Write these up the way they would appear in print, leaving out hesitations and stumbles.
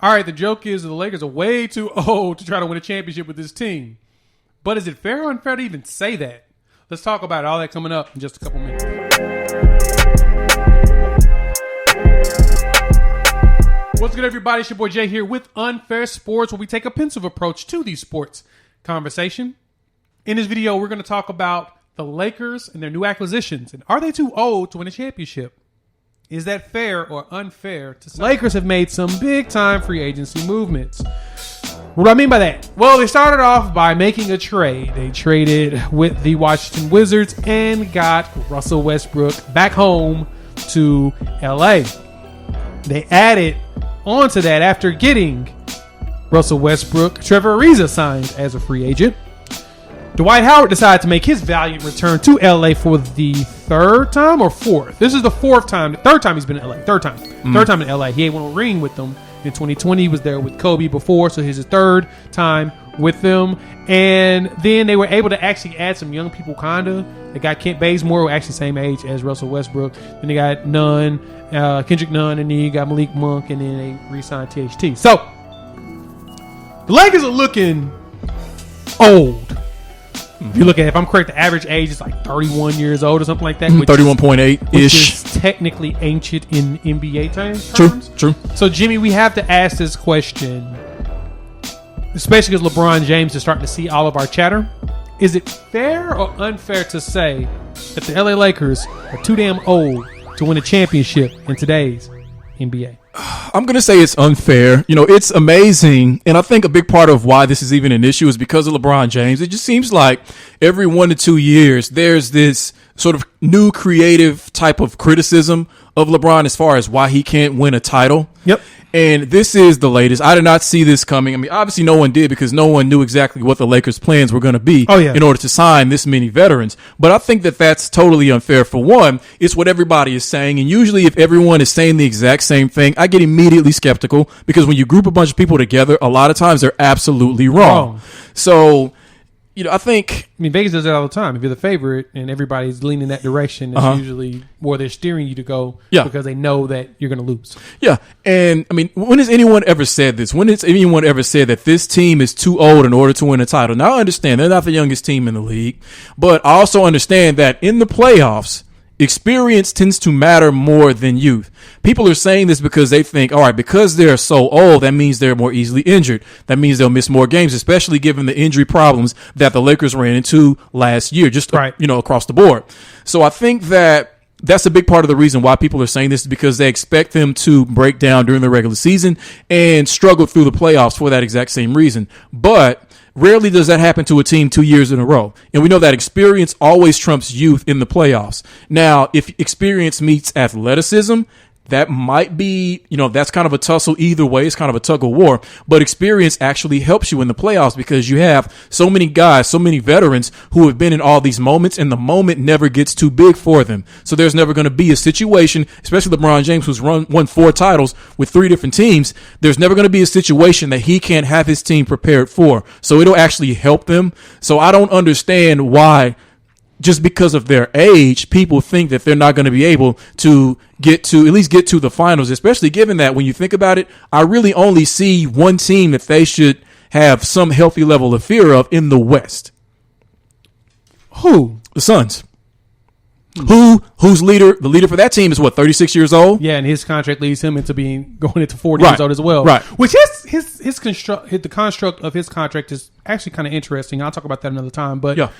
all right, the joke is the Lakers are way too old to try to win a championship with this team. But is it fair or unfair to even say that? Let's talk about it. All that coming up in just a couple minutes. What's good, everybody? It's your boy Jay here with Unfair Sports, where we take a pensive approach to the sports conversation. In this video, we're going to talk about the Lakers and their new acquisitions. And are they too old to win a championship? Is that fair or unfair to say? Lakers have made some big-time free agency movements. What do I mean by that? Well, they started off by making a trade. They traded with the Washington Wizards and got Russell Westbrook back home to LA. They added on to that after getting Russell Westbrook, Trevor Ariza signed as a free agent. Dwight Howard decided to make his valiant return to LA for the third time or fourth. This is the third time he's been in LA. Third time in LA. He ain't won a ring with them in 2020. He was there with Kobe before, so here's his third time with them. And then they were able to actually add some young people, kinda. They got Kent Bazemore, who actually same age as Russell Westbrook. Then they got Kendrick Nunn, and then you got Malik Monk, and then they re-signed THT. So the Lakers are looking old. If you look at, if I'm correct, the average age is like 31 years old or something like that. 31.8-ish. Which is technically ancient in NBA terms. True. So, Jimmy, we have to ask this question, especially because LeBron James is starting to see all of our chatter. Is it fair or unfair to say that the LA Lakers are too damn old to win a championship in today's NBA? I'm going to say it's unfair. You know, it's amazing. And I think a big part of why this is even an issue is because of LeBron James. It just seems like every 1 to 2 years, there's this sort of new creative type of criticism of LeBron as far as why he can't win a title. Yep. And this is the latest. I did not see this coming. I mean, obviously no one did because no one knew exactly what the Lakers' plans were going to be in order to sign this many veterans. But I think that that's totally unfair. For one, it's what everybody is saying. And usually if everyone is saying the exact same thing, I get immediately skeptical because when you group a bunch of people together, a lot of times they're absolutely wrong. So, you know, I mean, Vegas does that all the time. If you're the favorite and everybody's leaning that direction, it's usually where they're steering you to go because they know that you're going to lose. Yeah. And, I mean, when has anyone ever said this? When has anyone ever said that this team is too old in order to win a title? Now, I understand they're not the youngest team in the league, but I also understand that in the playoffs, experience tends to matter more than youth. People are saying this because they think, all right, because they're so old, that means they're more easily injured. That means they'll miss more games, especially given the injury problems that the Lakers ran into last year, just across the board. So I think that that's a big part of the reason why people are saying this is because they expect them to break down during the regular season and struggle through the playoffs for that exact same reason. But rarely does that happen to a team 2 years in a row. And we know that experience always trumps youth in the playoffs. Now, if experience meets athleticism, that might be, that's kind of a tussle either way. It's kind of a tug of war. But experience actually helps you in the playoffs because you have so many guys, so many veterans who have been in all these moments, and the moment never gets too big for them. So there's never going to be a situation, especially LeBron James, who's won 4 titles with 3 different teams. There's never going to be a situation that he can't have his team prepared for. So it'll actually help them. So I don't understand why, just because of their age, people think that they're not going to be able to at least get to the finals, especially given that when you think about it, I really only see one team that they should have some healthy level of fear of in the West. Who? The Suns. Who's leader? The leader for that team is 36 years old. Yeah, and his contract leads him into going into 40 years old as well. Right. Which the construct of his contract is actually kind of interesting. I'll talk about that another time. But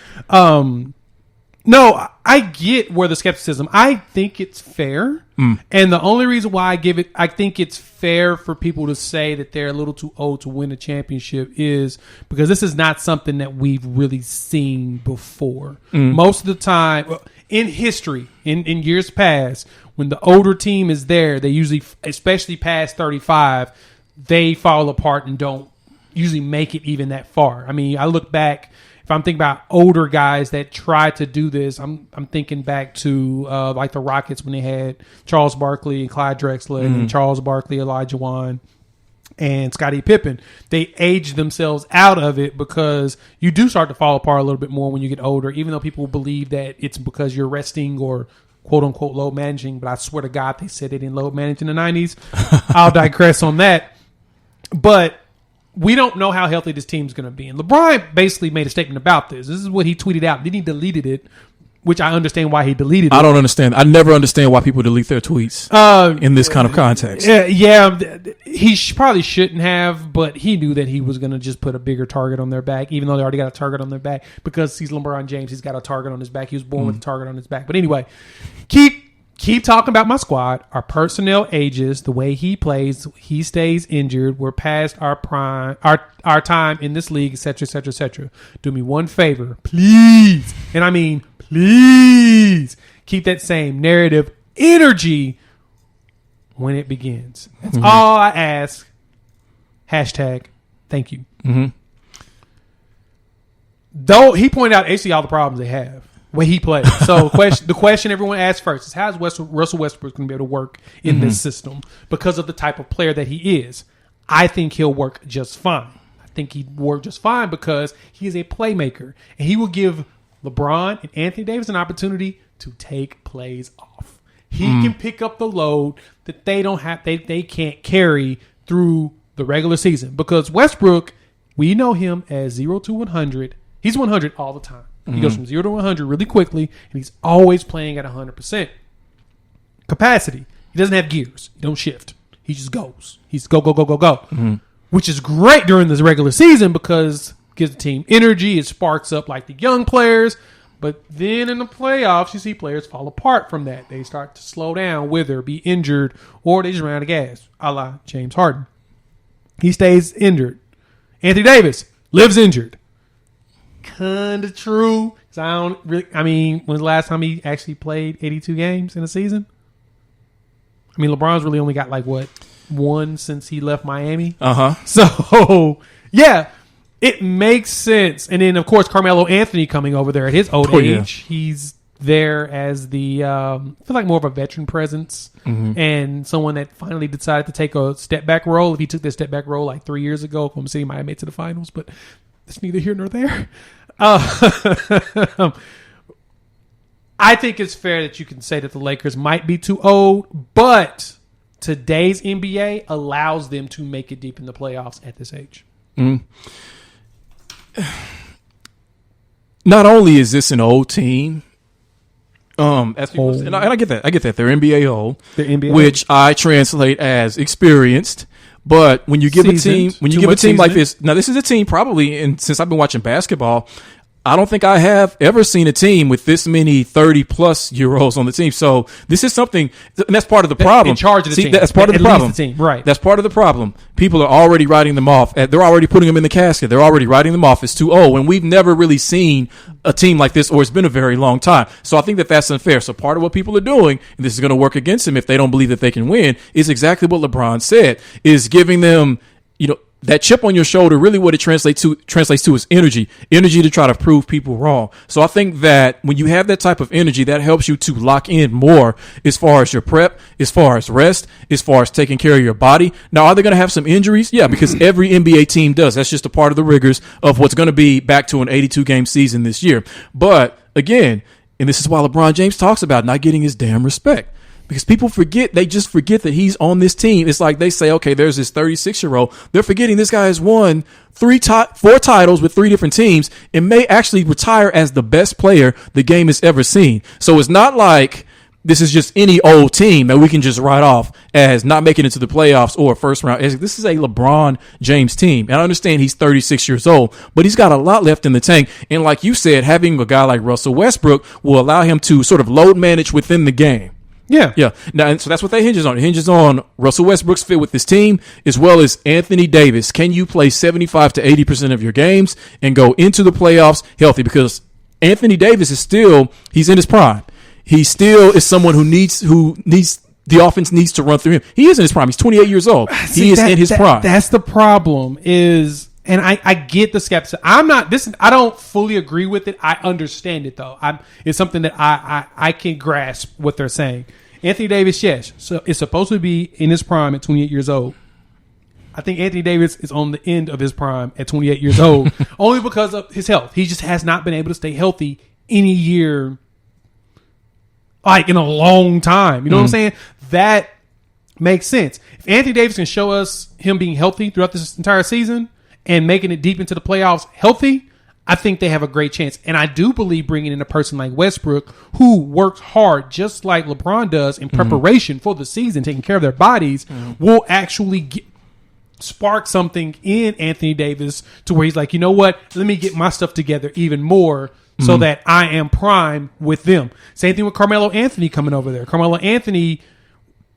no, I get where the skepticism. I think it's fair. And the only reason why I think it's fair for people to say that they're a little too old to win a championship is because this is not something that we've really seen before. Most of the time in history, in years past, when the older team is there, they usually, especially past 35, they fall apart and don't usually make it even that far. I mean, I look back. If I'm thinking about older guys that tried to do this, I'm thinking back to like the Rockets when they had Charles Barkley and Clyde Drexler and Charles Barkley, Elijah Wan, and Scottie Pippen. They aged themselves out of it because you do start to fall apart a little bit more when you get older, even though people believe that it's because you're resting or quote unquote load managing. But I swear to God, they said they didn't load manage in the 90s. I'll digress on that. But we don't know how healthy this team's going to be. And LeBron basically made a statement about this. This is what he tweeted out. Then he deleted it, which I understand why he deleted it. I don't understand. I never understand why people delete their tweets in this kind of context. Yeah, he probably shouldn't have, but he knew that he was going to just put a bigger target on their back, even though they already got a target on their back. Because he's LeBron James, he's got a target on his back. He was born with a target on his back. But anyway, keep talking about my squad. Our personnel ages, the way he plays, he stays injured. We're past our prime, our time in this league, etc., etc., etc. Do me one favor, please, and I mean please, keep that same narrative energy when it begins. That's all I ask. Hashtag thank you. Though he pointed out basically all the problems they have when he plays. So the question everyone asks first is, how is Russell Westbrook going to be able to work in this system because of the type of player that he is? I think he'll work just fine. I think he'd work just fine because he is a playmaker, and he will give LeBron and Anthony Davis an opportunity to take plays off. He can pick up the load that they don't have. They can't carry through the regular season, because Westbrook, we know him as 0 to 100. He's 100 all the time. He goes from 0 to 100 really quickly, and he's always playing at 100% capacity. He doesn't have gears. He don't shift. He just goes. He's go, which is great during this regular season because it gives the team energy. It sparks up like the young players. But then in the playoffs, you see players fall apart from that. They start to slow down, wither, be injured, or they just run out of gas, a la James Harden. He stays injured. Anthony Davis lives injured. Kind of true. When's the last time he actually played 82 games in a season? I mean, LeBron's really only got one since he left Miami. So, yeah, it makes sense. And then, of course, Carmelo Anthony coming over there at his old age. Yeah. He's there as the, I feel like more of a veteran presence and someone that finally decided to take a step back role. If he took that step back role like 3 years ago, Oklahoma City might have made it to the finals, but it's neither here nor there. I think it's fair that you can say that the Lakers might be too old, but today's NBA allows them to make it deep in the playoffs at this age. Not only is this an old team, as people say, and I get that. They're NBA old, which I translate as experienced. But when you give a team like this, now this is a team probably, and since I've been watching basketball, I don't think I have ever seen a team with this many 30-plus-year-olds on the team. So this is something, and that's part of the problem. In charge of the team. That's part of the problem. Right. That's part of the problem. People are already writing them off. They're already putting them in the casket. They're already writing them off as too old. And we've never really seen a team like this, or it's been a very long time. So I think that that's unfair. So part of what people are doing, and this is going to work against them if they don't believe that they can win, is exactly what LeBron said, is giving them, that chip on your shoulder. Really what it translates to is energy to try to prove people wrong. So I think that when you have that type of energy, that helps you to lock in more as far as your prep, as far as rest, as far as taking care of your body. Now, are they going to have some injuries? Yeah, because every NBA team does. That's just a part of the rigors of what's going to be back to an 82-game season this year. But again, and this is why LeBron James talks about not getting his damn respect. Because people they just forget that he's on this team. It's like they say, okay, there's this 36-year-old. They're forgetting this guy has won 4 titles with 3 different teams and may actually retire as the best player the game has ever seen. So it's not like this is just any old team that we can just write off as not making it to the playoffs or first round. This is a LeBron James team. And I understand he's 36 years old, but he's got a lot left in the tank. And like you said, having a guy like Russell Westbrook will allow him to sort of load manage within the game. Yeah. Now, and so that's what that hinges on. It hinges on Russell Westbrook's fit with this team, as well as Anthony Davis. Can you play 75 to 80% of your games and go into the playoffs healthy? Because Anthony Davis he's in his prime. He still is someone who needs the offense needs to run through him. He is in his prime. He's 28 years old. He is in his prime. That's the problem and I get the skepticism. I don't fully agree with it. I understand it though. It's something that I can grasp what they're saying. Anthony Davis, yes. So it's supposed to be in his prime at 28 years old. I think Anthony Davis is on the end of his prime at 28 years old, only because of his health. He just has not been able to stay healthy any year, like in a long time. You know what I'm saying? That makes sense. If Anthony Davis can show us him being healthy throughout this entire season and making it deep into the playoffs healthy, I think they have a great chance. And I do believe bringing in a person like Westbrook, who works hard just like LeBron does in preparation for the season, taking care of their bodies, will actually spark something in Anthony Davis to where he's like, you know what? Let me get my stuff together even more so that I am prime with them. Same thing with Carmelo Anthony coming over there. Carmelo Anthony,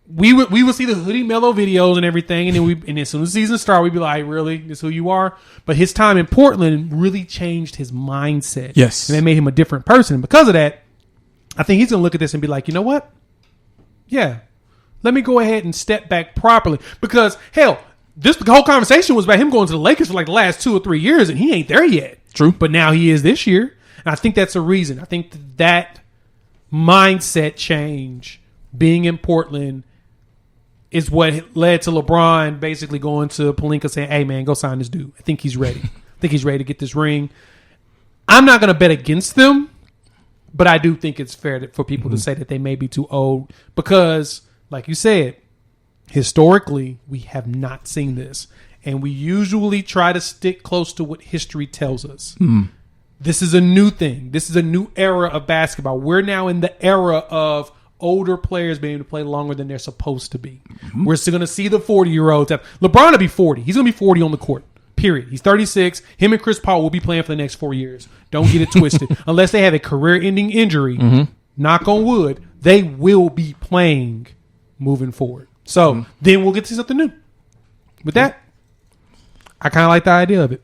we would see the Hoodie Mello videos and everything, and then as soon as the season started, we'd be like, really? This is who you are? But his time in Portland really changed his mindset. Yes. And it made him a different person. And because of that, I think he's going to look at this and be like, you know what? Yeah. Let me go ahead and step back properly. Because, hell, the whole conversation was about him going to the Lakers for like the last 2 or 3 years, and he ain't there yet. True. But now he is this year. And I think that's a reason. I think that mindset change, being in Portland, is what led to LeBron basically going to Pelinka saying, hey, man, go sign this dude. I think he's ready. I think he's ready to get this ring. I'm not going to bet against them, but I do think it's fair for people to say that they may be too old because, like you said, historically, we have not seen this. And we usually try to stick close to what history tells us. This is a new thing. This is a new era of basketball. We're now in the era of older players being able to play longer than they're supposed to be. We're still going to see the 40-year-olds. LeBron will be 40. He's going to be 40 on the court, period. He's 36. Him and Chris Paul will be playing for the next 4 years. Don't get it twisted. Unless they have a career-ending injury, knock on wood, they will be playing moving forward. So then we'll get to something new. With that, I kind of like the idea of it.